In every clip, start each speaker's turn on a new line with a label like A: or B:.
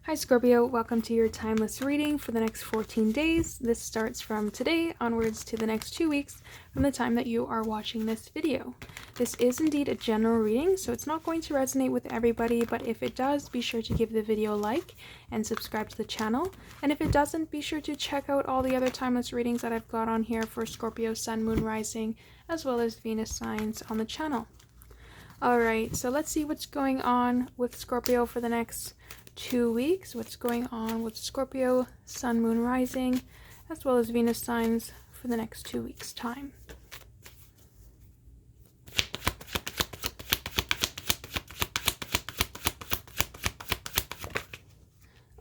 A: Hi Scorpio, welcome to your timeless reading for the next 14 days. This starts from today onwards to the next 2 weeks from the time that you are watching this video. This is indeed a general reading, so it's not going to resonate with everybody, but if it does, be sure to give the video a like and subscribe to the channel. And if it doesn't, be sure to check out all the other timeless readings that I've got on here for Scorpio, Sun, Moon, Rising, as well as Venus signs on the channel. Alright, so let's see what's going on with Scorpio for the next 2 weeks. What's going on with Scorpio, Sun, Moon, Rising, as well as Venus signs for the next 2 weeks' time.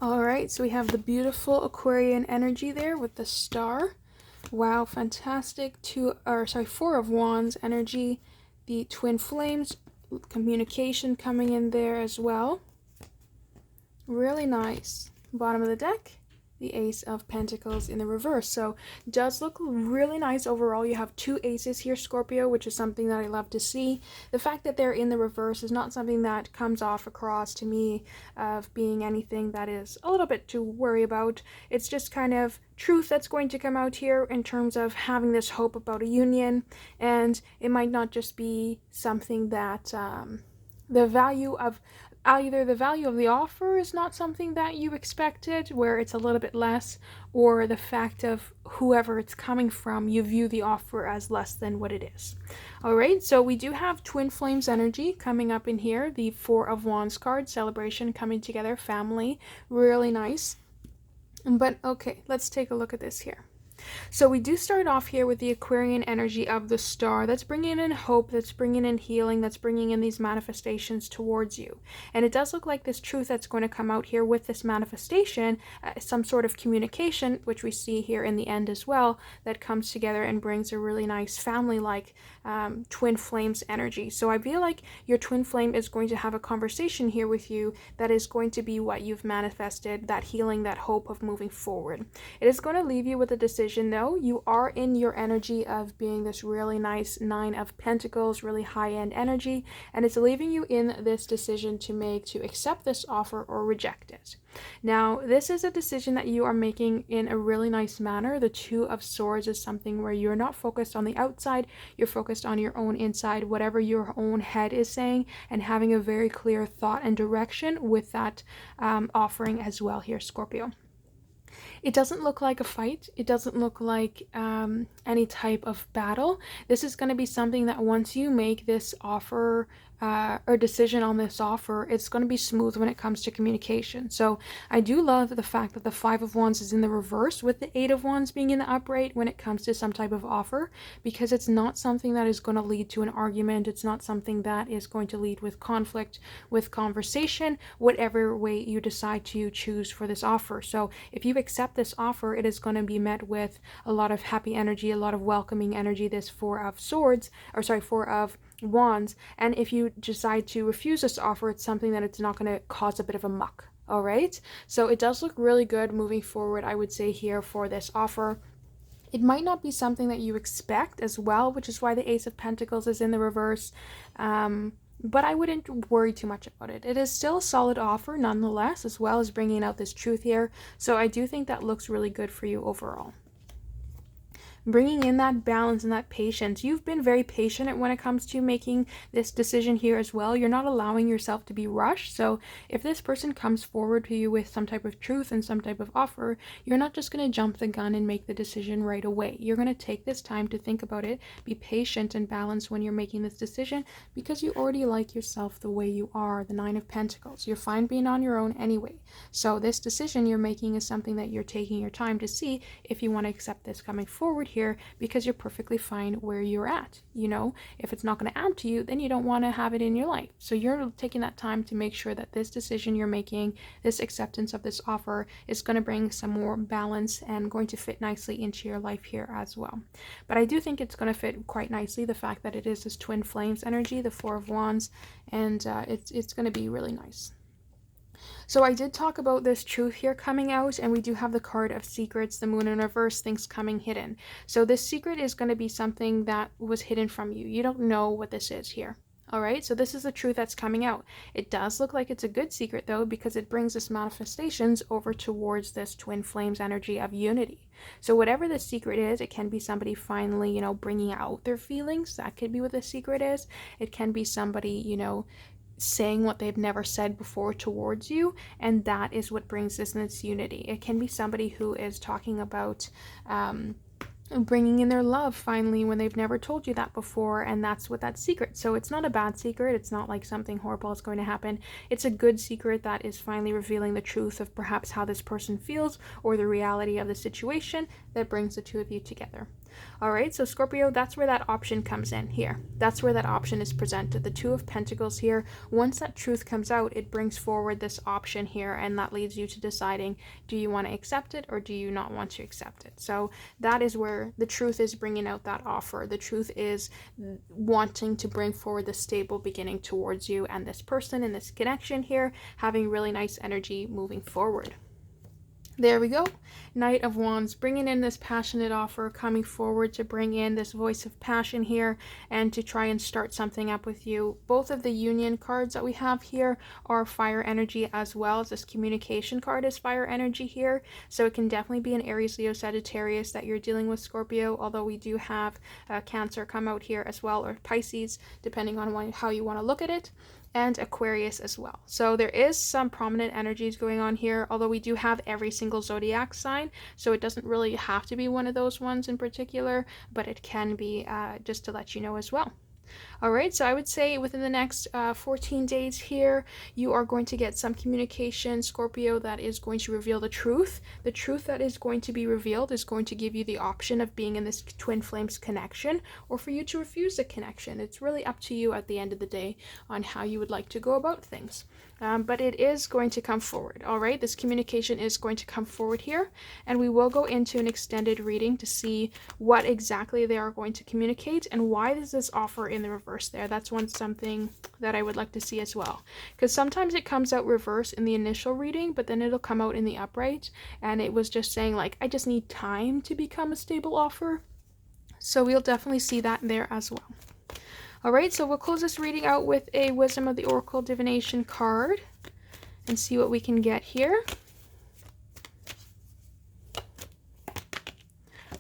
A: Alright, so we have the beautiful Aquarian energy there with the star. Wow, fantastic. Four of Wands energy, the twin flames, communication coming in there as well. Really nice. Bottom of the deck, the Ace of Pentacles in the reverse. So does look really nice overall. You have two aces here, Scorpio, which is something that I love to see. The fact that they're in the reverse is not something that comes off across to me of being anything that is a little bit to worry about. It's just kind of truth that's going to come out here in terms of having this hope about a union, and it might not just be something that the value of either the value of the offer is not something that you expected, where it's a little bit less, or the fact of whoever it's coming from, you view the offer as less than what it is. Alright, so we do have twin flames energy coming up in here, the Four of Wands card, celebration, coming together, family, really nice. But okay, let's take a look at this here. So we do start off here with the Aquarian energy of the star. That's bringing in hope, that's bringing in healing, that's bringing in these manifestations towards you. And it does look like this truth that's going to come out here with this manifestation, some sort of communication, which we see here in the end as well, that comes together and brings a really nice family-like twin flames energy. So I feel like your twin flame is going to have a conversation here with you that is going to be what you've manifested, that healing, that hope of moving forward. It is going to leave you with a decision though. You are in your energy of being this really nice Nine of Pentacles, really high-end energy, and it's leaving you in this decision to make, to accept this offer or reject it. Now, this is a decision that you are making in a really nice manner. The Two of Swords is something where you're not focused on the outside, you're focused on your own inside, whatever your own head is saying, and having a very clear thought and direction with that offering as well here, Scorpio. It doesn't look like a fight. It doesn't look like any type of battle. This is going to be something that once you make this offer or decision on this offer, it's going to be smooth when it comes to communication. So I do love the fact that the Five of Wands is in the reverse with the Eight of Wands being in the upright when it comes to some type of offer, because it's not something that is going to lead to an argument. It's not something that is going to lead with conflict, with conversation, whatever way you decide to choose for this offer. So if you accept this offer, it is going to be met with a lot of happy energy, a lot of welcoming energy, this Four of Wands. And if you decide to refuse this offer, it's something that it's not going to cause a bit of a muck. All right, so it does look really good moving forward, I would say, here for this offer. It might not be something that you expect as well, which is why the Ace of Pentacles is in the reverse. But I wouldn't worry too much about it. It is still a solid offer nonetheless, as well as bringing out this truth here. So I do think that looks really good for you overall. Bringing in that balance and that patience. You've been very patient when it comes to making this decision here as well. You're not allowing yourself to be rushed. So if this person comes forward to you with some type of truth and some type of offer, you're not just going to jump the gun and make the decision right away. You're going to take this time to think about it, be patient and balanced when you're making this decision, because you already like yourself the way you are, the Nine of Pentacles. You're fine being on your own anyway. So this decision you're making is something that you're taking your time to see if you want to accept this coming forward here, because you're perfectly fine where you're at. You know, if it's not going to add to you, then you don't want to have it in your life. So you're taking that time to make sure that this decision you're making, this acceptance of this offer, is going to bring some more balance and going to fit nicely into your life here as well. But I do think it's going to fit quite nicely, the fact that it is this twin flames energy, the Four of Wands, and it's going to be really nice. So I did talk about this truth here coming out, and we do have the card of secrets, the Moon in reverse, things coming hidden. So this secret is going to be something that was hidden from you. You don't know what this is here. All right, so this is the truth that's coming out. It does look like it's a good secret though, because it brings this manifestations over towards this twin flames energy of unity. So whatever the secret is, it can be somebody finally, bringing out their feelings. That could be what the secret is. It can be somebody, saying what they've never said before towards you, and that is what brings this unity. It can be somebody who is talking about bringing in their love finally when they've never told you that before, and that's what that secret. So it's not a bad secret. It's not like something horrible is going to happen. It's a good secret that is finally revealing the truth of perhaps how this person feels or the reality of the situation that brings the two of you together. All right, so Scorpio, that's where that option comes in here. That's where that option is presented. The Two of Pentacles here. Once that truth comes out, it brings forward this option here, and that leads you to deciding, do you want to accept it or do you not want to accept it? So that is where the truth is bringing out that offer. The truth is wanting to bring forward the stable beginning towards you and this person and this connection here, having really nice energy moving forward. There we go. Knight of Wands, bringing in this passionate offer, coming forward to bring in this voice of passion here and to try and start something up with you. Both of the union cards that we have here are fire energy, as well as this communication card is fire energy here. So it can definitely be an Aries, Leo, Sagittarius that you're dealing with, Scorpio, although we do have Cancer come out here as well, or Pisces, depending on how you want to look at it, and Aquarius as well. So there is some prominent energies going on here, although we do have every single zodiac sign, so it doesn't really have to be one of those ones in particular, but it can be, just to let you know as well. All right, so I would say within the next 14 days here, you are going to get some communication, Scorpio, that is going to reveal the truth. The truth that is going to be revealed is going to give you the option of being in this twin flames connection, or for you to refuse the connection. It's really up to you at the end of the day on how you would like to go about things. But it is going to come forward. All right, this communication is going to come forward here, and we will go into an extended reading to see what exactly they are going to communicate and why is this offer in the reverse there. That's something that I would like to see as well, because sometimes it comes out reverse in the initial reading, but then it'll come out in the upright, and it was just saying like, I just need time to become a stable offer. So we'll definitely see that there as well. All right, so we'll close this reading out with a Wisdom of the Oracle Divination card and see what we can get here.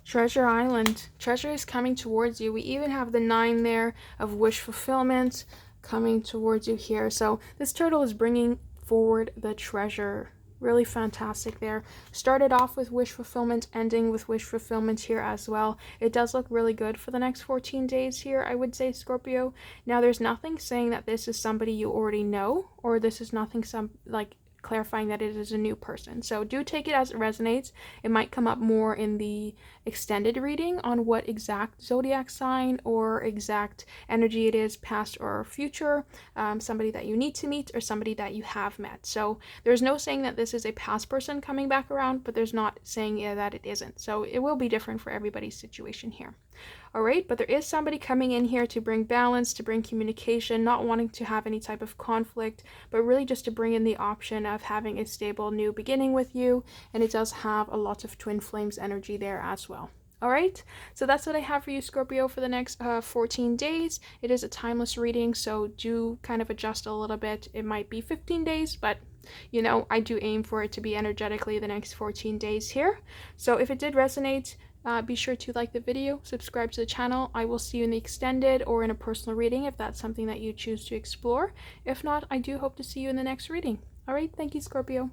A: Treasure Island. Treasure is coming towards you. We even have the 9 there of wish fulfillment coming towards you here. So this turtle is bringing forward the treasure. Really fantastic there. Started off with wish fulfillment, ending with wish fulfillment here as well. It does look really good for the next 14 days here, I would say, Scorpio. Now, there's nothing saying that this is somebody you already know, or this is nothing clarifying that it is a new person. So do take it as it resonates. It might come up more in the extended reading on what exact zodiac sign or exact energy it is, past or future, somebody that you need to meet or somebody that you have met. So there's no saying that this is a past person coming back around, but there's not saying that it isn't. So it will be different for everybody's situation here. All right, but there is somebody coming in here to bring balance, to bring communication, not wanting to have any type of conflict, but really just to bring in the option of having a stable new beginning with you. And it does have a lot of twin flames energy there as well. All right, so that's what I have for you, Scorpio, for the next 14 days. It is a timeless reading, so do kind of adjust a little bit. It might be 15 days, but I do aim for it to be energetically the next 14 days here. So if it did resonate, be sure to like the video, subscribe to the channel. I will see you in the extended or in a personal reading if that's something that you choose to explore. If not, I do hope to see you in the next reading. All right, thank you, Scorpio.